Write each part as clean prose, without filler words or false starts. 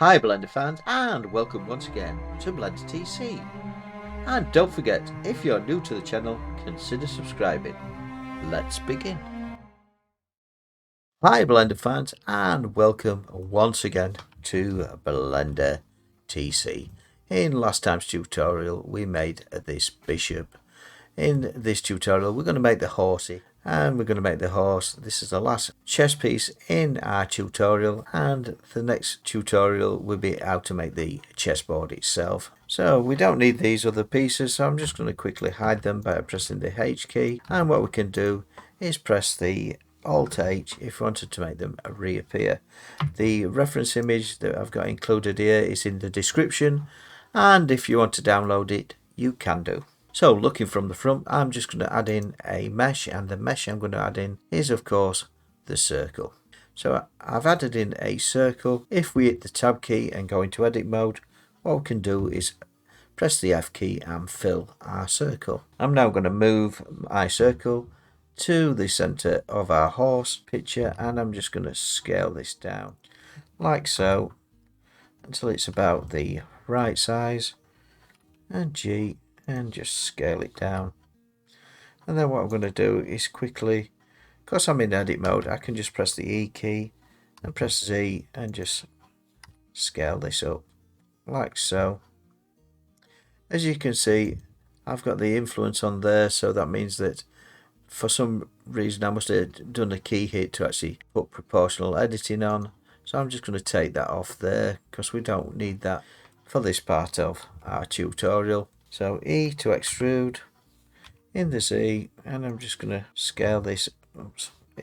Hi Blender fans, and welcome once again to Blender TC. And don't forget, if you're new to the channel, consider subscribing. Let's begin. Hi Blender fans, and welcome once again to Blender TC. In last time's tutorial we made this bishop. In this tutorial we're going to make the horsey, and we're going to make the horse. This is the last chess piece in our tutorial, and the next tutorial will be how to make the chessboard itself. So we don't need these other pieces, so I'm just going to quickly hide them by pressing the H key, and what we can do is press the Alt H if you wanted to make them reappear. The reference image that I've got included here is in the description, and if you want to download it you can do. So looking from the front, I'm just going to add in a mesh, and the mesh I'm going to add in is of course the circle. So I've added in a circle. If we hit the tab key and go into edit mode, what we can do is press the F key and fill our circle. I'm now going to move my circle to the center of our horse picture, and I'm just going to scale this down like so until it's about the right size, and G, and just scale it down. And then what I'm going to do is quickly, because I'm in edit mode, I can just press the E key and press Z and just scale this up like so. As you can see, I've got the influence on there, so that means that for some reason I must have done a key hit to actually put proportional editing on. So I'm just going to take that off there because we don't need that for this part of our tutorial. So E to extrude in the Z, and I'm just going to scale this,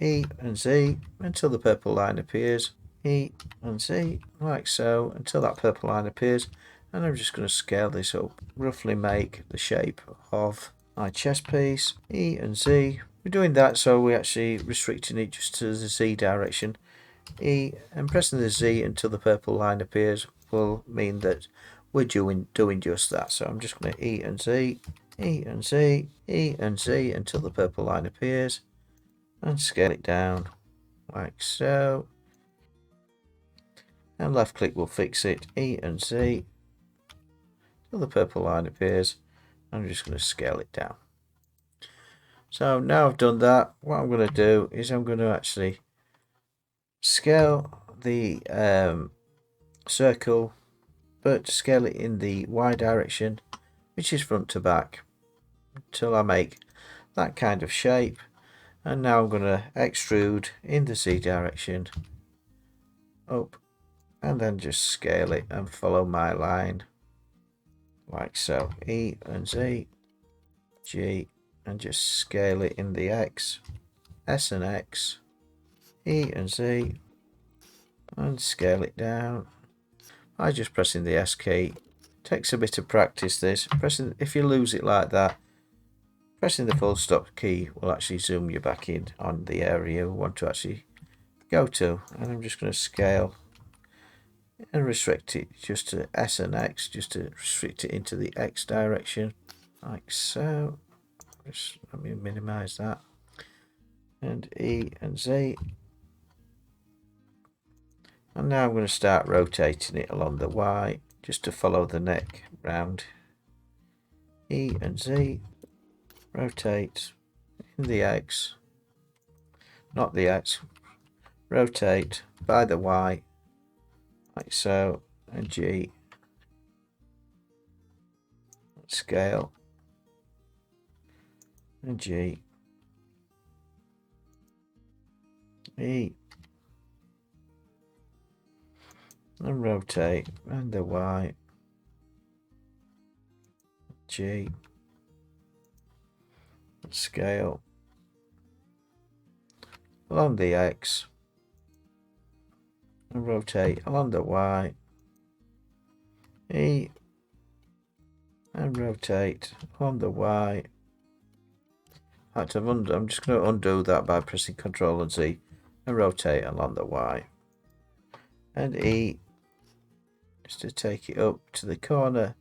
E and Z until the purple line appears. E and Z like so until that purple line appears, and I'm just going to scale this up, roughly make the shape of my chess piece. E and Z, we're doing that so we're actually restricting it just to the Z direction. E and pressing the Z until the purple line appears will mean that we're doing just that. So I'm just going to E and Z, E and Z, E and Z until the purple line appears, and scale it down like so. And left click will fix it. E and Z till the purple line appears. I'm just going to scale it down. So now I've done that, what I'm going to do is I'm going to actually scale the circle, but scale it in the Y direction, which is front to back, until I make that kind of shape. And now I'm going to extrude in the Z direction up, and then just scale it and follow my line like so. E and Z, G, and just scale it in the X, S and X, E and Z, and scale it down by just pressing the S key. Takes a bit of practice this. If you lose it like that, pressing the full stop key will actually zoom you back in on the area we want to actually go to. And I'm just going to scale and restrict it just to S and X, just to restrict it into the X direction like so. Just let me minimize that. And E and Z. And now I'm going to start rotating it along the Y just to follow the neck round. E and Z, rotate in the X, not the X, rotate by the Y like so, and G, scale, and G, E, and rotate, and the Y, G, scale along the X, and rotate along the Y, E, and rotate along the Y. I'm just going to undo that by pressing Ctrl and Z, and rotate along the Y, and E, just to take it up to the corner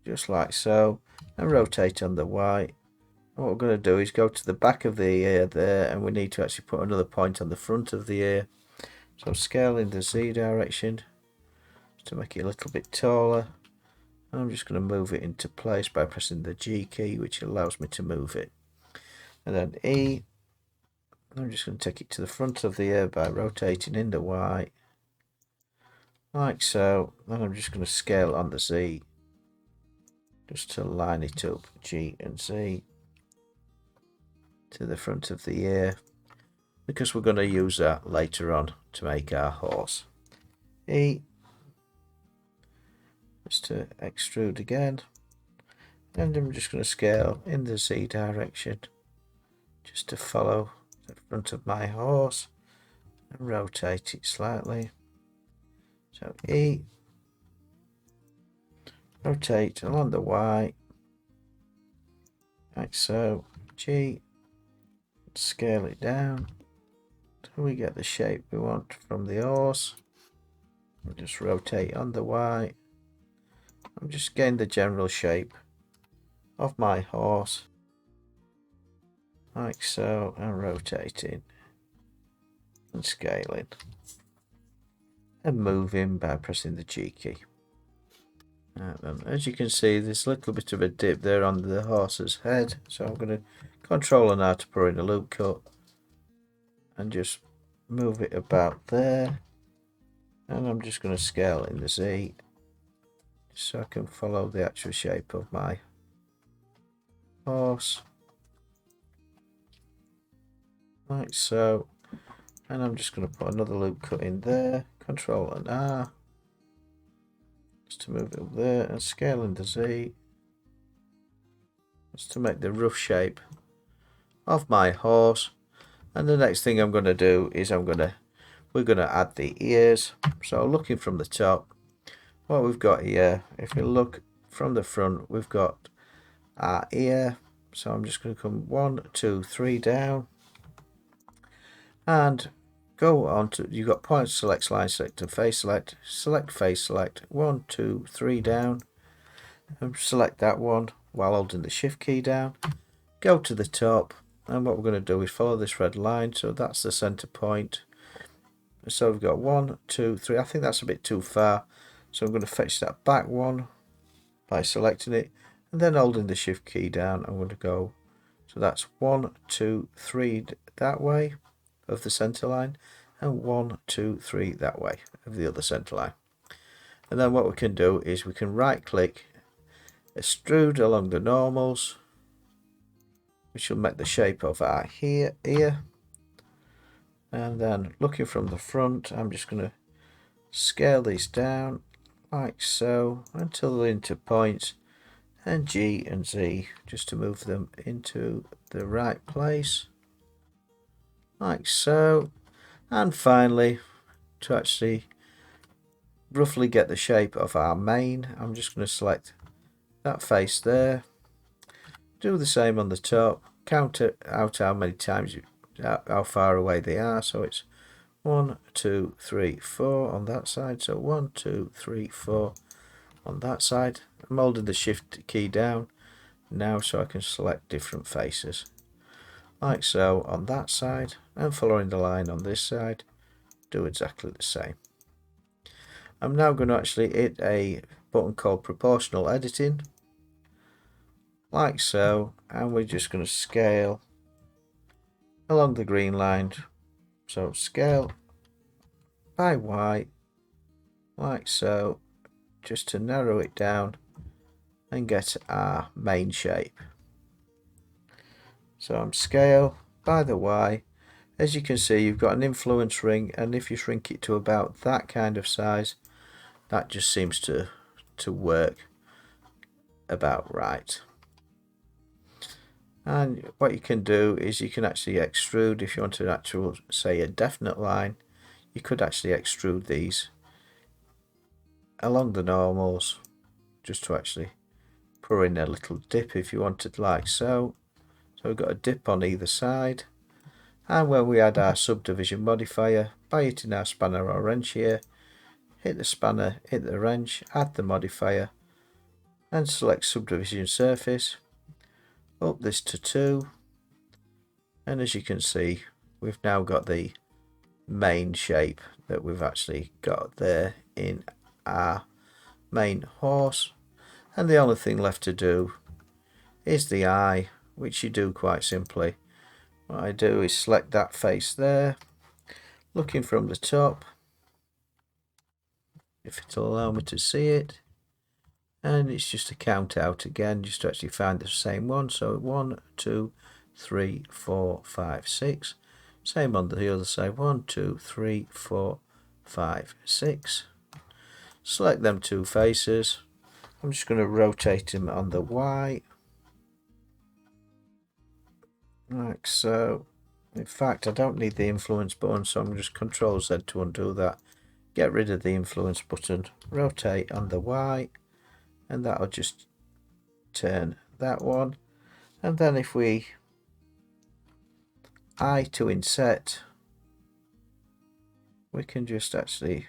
just like so, and rotate on the Y. And what we're going to do is go to the back of the ear there, and we need to actually put another point on the front of the ear. So scale in the Z direction, to make it a little bit taller. And I'm just going to move it into place by pressing the G key, which allows me to move it. And then E, I'm just going to take it to the front of the ear by rotating in the Y, like so. Then I'm just going to scale on the Z, just to line it up, G and Z, to the front of the ear, because we're going to use that later on to make our horse. E, just to extrude again, and I'm just going to scale in the Z direction, just to follow the front of my horse, and rotate it slightly. So E, rotate along the Y, like so. G, scale it down till we get the shape we want from the horse. We'll just rotate on the Y. I'm just getting the general shape of my horse, like so, and rotating and scaling and moving by pressing the G key. As you can see, there's a little bit of a dip there on the horse's head, so I'm going to control and R to put in a loop cut and just move it about there. And I'm just going to scale in the Z so I can follow the actual shape of my horse, like so. And I'm just going to put another loop cut in there, control and R, just to move it up there, and scale in the Z, just to make the rough shape of my horse. And the next thing I'm going to do is we're going to add the ears. So looking from the top, what we've got here, if we look from the front, we've got our ear. So I'm just going to come 1, 2, 3 down, and go on to, you've got point select, line select, and face select. Select face select, 1, 2, 3 down, and select that one while holding the shift key down. Go to the top, and what we're going to do is follow this red line, so that's the center point. So we've got 1, 2, 3. I think that's a bit too far, so I'm going to fetch that back one by selecting it and then holding the shift key down. I'm going to go, so that's 1, 2, 3 that way of the center line, and 1, 2, 3 that way of the other center line. And then what we can do is we can right click, extrude along the normals, which will make the shape of our ear. And then looking from the front, I'm just going to scale these down like so until they're into points, and G and Z just to move them into the right place, like so. And finally, to actually roughly get the shape of our mane, I'm just going to select that face there, do the same on the top, count it out how many times how far away they are. So it's 1, 2, 3, 4 on that side. So 1, 2, 3, 4 on that side. I'm holding the shift key down now so I can select different faces, like so on that side, and following the line on this side, do exactly the same. I'm now going to actually hit a button called proportional editing, like so, and we're just going to scale along the green line. So scale by Y, like so, just to narrow it down and get our main shape. So I'm scale by the Y. As you can see, you've got an influence ring, and if you shrink it to about that kind of size, that just seems to work about right. And what you can do is you can actually extrude. If you want an actual, say, a definite line, you could actually extrude these along the normals, just to actually put in a little dip if you wanted, like so. So we've got a dip on either side. And when we add our subdivision modifier, by hitting our spanner or wrench here, hit the spanner, hit the wrench, add the modifier, and select subdivision surface, up this to 2, and as you can see, we've now got the main shape that we've actually got there in our main horse, and the only thing left to do is the eye, which you do quite simply. What I do is select that face there, looking from the top, if it'll allow me to see it, and it's just to count out again, just to actually find the same one. So 1, 2, 3, 4, 5, 6. Same on the other side, 1, 2, 3, 4, 5, 6. Select them two faces. I'm just going to rotate them on the Y, like so. In fact, I don't need the influence button, so I'm just Control Z to undo that. Get rid of the influence button, rotate on the Y, and that'll just turn that one. And then if we I to inset, we can just actually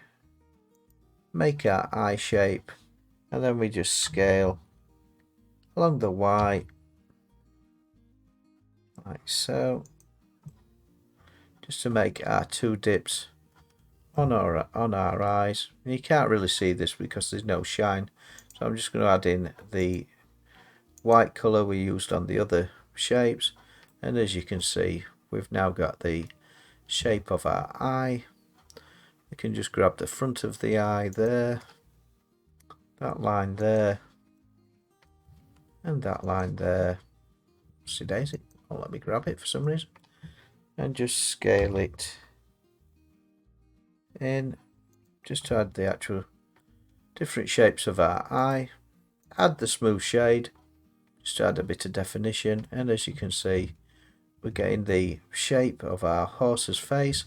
make our eye shape, and then we just scale along the Y, like so, just to make our two dips on our eyes. And you can't really see this because there's no shine, so I'm just going to add in the white colour we used on the other shapes, and as you can see, we've now got the shape of our eye. We can just grab the front of the eye there, that line there, and that line there. See daisy, oh, let me grab it for some reason, and just scale it in, just to add the actual different shapes of our eye. Add the smooth shade, just to add a bit of definition, and as you can see, we're getting the shape of our horse's face.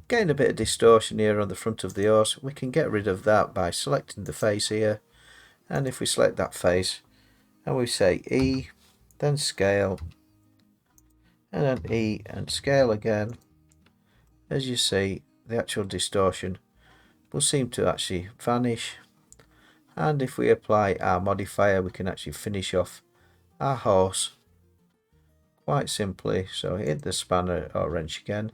Getting a bit of distortion here on the front of the horse. We can get rid of that by selecting the face here, and if we select that face and we say E, then scale, and then E and scale again, as you see, the actual distortion will seem to actually vanish. And if we apply our modifier, we can actually finish off our horse quite simply. So hit the spanner or wrench again,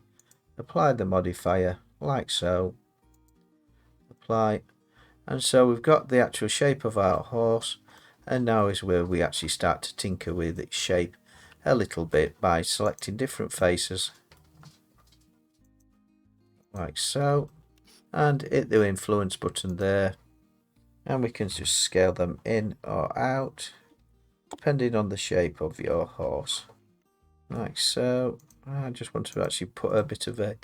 apply the modifier like so, apply, and so we've got the actual shape of our horse. And now is where we actually start to tinker with its shape a little bit by selecting different faces like so, and hit the influence button there, and we can just scale them in or out depending on the shape of your horse, like so. I just want to actually put a bit of a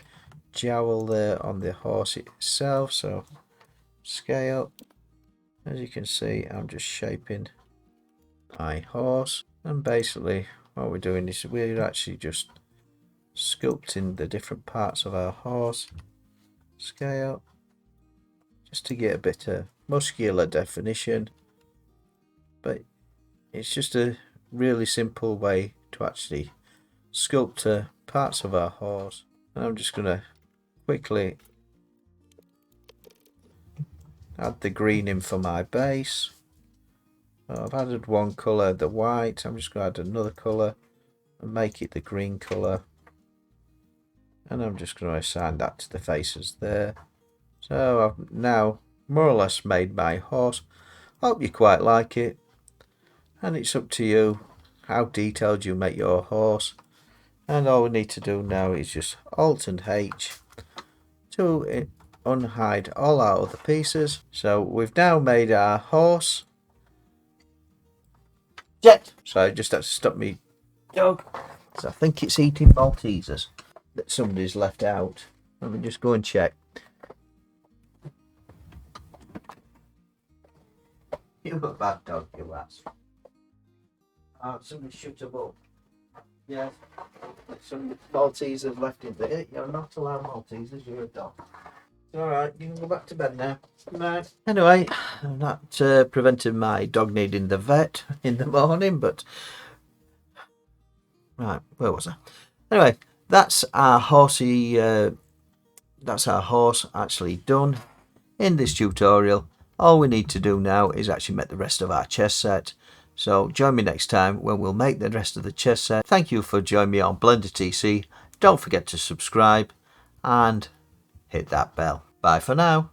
jowl there on the horse itself, so scale. As you can see, I'm just shaping my horse, and basically what we're doing is we're actually just sculpting the different parts of our horse. Scale, just to get a bit of muscular definition, but it's just a really simple way to actually sculpt parts of our horse. And I'm just going to quickly add the green in for my base. I've added one colour, the white. I'm just going to add another colour and make it the green colour, and I'm just going to assign that to the faces there. So I've now more or less made my horse. Hope you quite like it, and it's up to you how detailed you make your horse. And all we need to do now is just Alt and H to unhide all our other pieces. So we've now made our horse. Jet! So I just had to stop me dog, because I think it's eating Maltesers that somebody's left out. Let me just go and check. You're a bad dog, you ass. Somebody shut him up. Yeah, some Maltesers left in there. You're not allowed Maltesers, you're a dog. Alright, you can go back to bed now. Right. Anyway, that prevented my dog needing the vet in the morning, but... Right, where was I? Anyway, that's our horsey... that's our horse actually done in this tutorial. All we need to do now is actually make the rest of our chess set. So join me next time when we'll make the rest of the chess set. Thank you for joining me on Blender TC. Don't forget to subscribe and hit that bell. Bye for now.